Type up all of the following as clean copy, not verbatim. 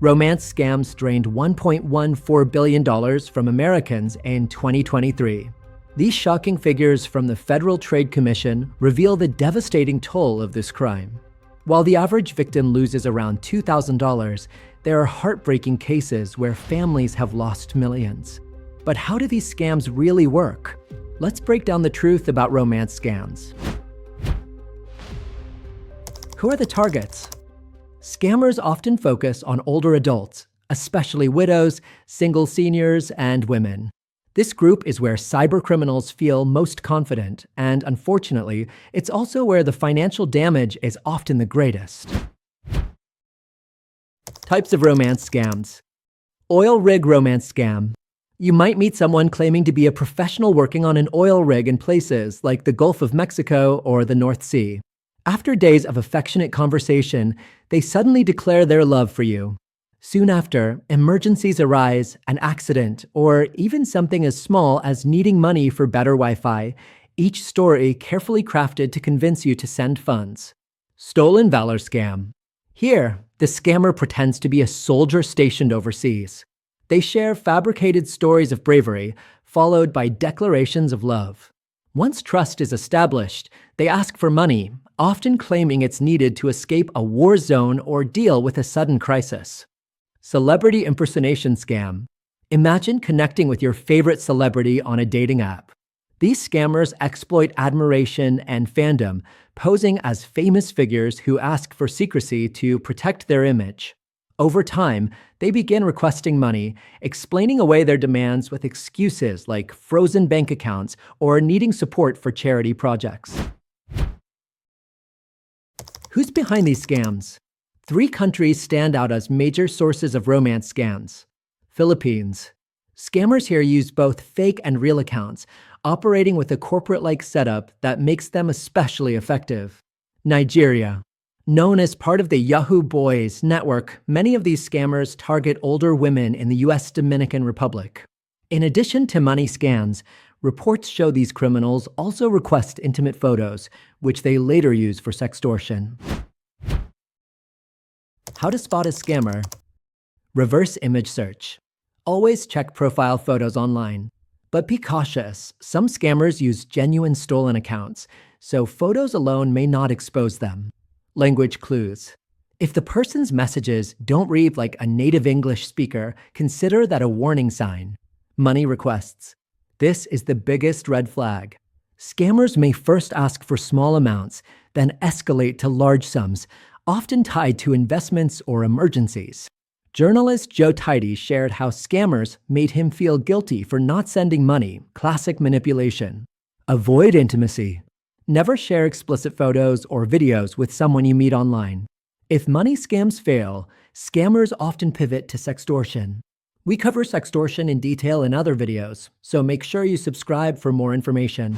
Romance scams drained $1.14 billion from Americans in 2023. These shocking figures from the Federal Trade Commission reveal the devastating toll of this crime. While the average victim loses around $2,000, there are heartbreaking cases where families have lost millions. But how do these scams really work? Let's break down the truth about romance scams. Who are the targets? Scammers often focus on older adults, especially widows, single seniors, and women. This group is where cybercriminals feel most confident, and unfortunately, it's also where the financial damage is often the greatest. Types of romance scams. Oil rig romance scam. You might meet someone claiming to be a professional working on an oil rig in places like the Gulf of Mexico or the North Sea. After days of affectionate conversation, they suddenly declare their love for you. Soon after, emergencies arise, an accident, or even something as small as needing money for better Wi-Fi, each story carefully crafted to convince you to send funds. Stolen valor scam. Here, the scammer pretends to be a soldier stationed overseas. They share fabricated stories of bravery, followed by declarations of love. Once trust is established, they ask for money, often claiming it's needed to escape a war zone or deal with a sudden crisis. Celebrity impersonation scam. Imagine connecting with your favorite celebrity on a dating app. These scammers exploit admiration and fandom, posing as famous figures who ask for secrecy to protect their image. Over time, they begin requesting money, explaining away their demands with excuses like frozen bank accounts or needing support for charity projects. Who's behind these scams? 3 countries stand out as major sources of romance scams. Philippines. Scammers here use both fake and real accounts, operating with a corporate-like setup that makes them especially effective. Nigeria. Known as part of the Yahoo Boys network, many of these scammers target older women in the U.S. Dominican Republic. In addition to money scams, reports show these criminals also request intimate photos, which they later use for sextortion. How to spot a scammer? Reverse image search. Always check profile photos online. But be cautious. Some scammers use genuine stolen accounts, so photos alone may not expose them. Language clues. If the person's messages don't read like a native English speaker, consider that a warning sign. Money requests. This is the biggest red flag. Scammers may first ask for small amounts, then escalate to large sums, often tied to investments or emergencies. Journalist Joe Tidy shared how scammers made him feel guilty for not sending money, classic manipulation. Avoid intimacy. Never share explicit photos or videos with someone you meet online. If money scams fail, scammers often pivot to sextortion. We cover sextortion in detail in other videos, so make sure you subscribe for more information.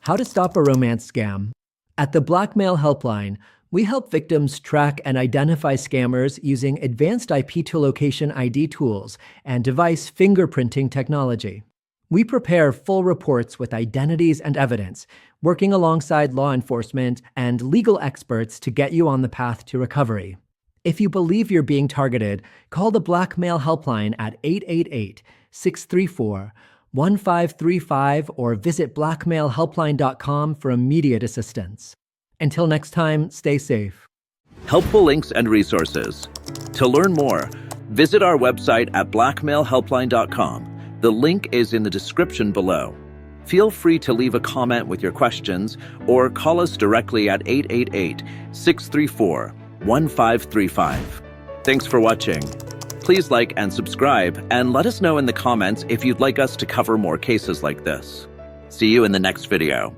How to stop a romance scam. At the Blackmail.HelpLine, we help victims track and identify scammers using advanced IP-to-location ID tools and device fingerprinting technology. We prepare full reports with identities and evidence, working alongside law enforcement and legal experts to get you on the path to recovery. If you believe you're being targeted, call the Blackmail helpline at 888-634-1535 or visit blackmailhelpline.com for immediate assistance. Until next time, stay safe. Helpful links and resources. To learn more, visit our website at blackmailhelpline.com. The link is in the description below. Feel free to leave a comment with your questions or call us directly at 888-634-1535. Thanks for watching. Please like and subscribe and let us know in the comments if you'd like us to cover more cases like this. See you in the next video.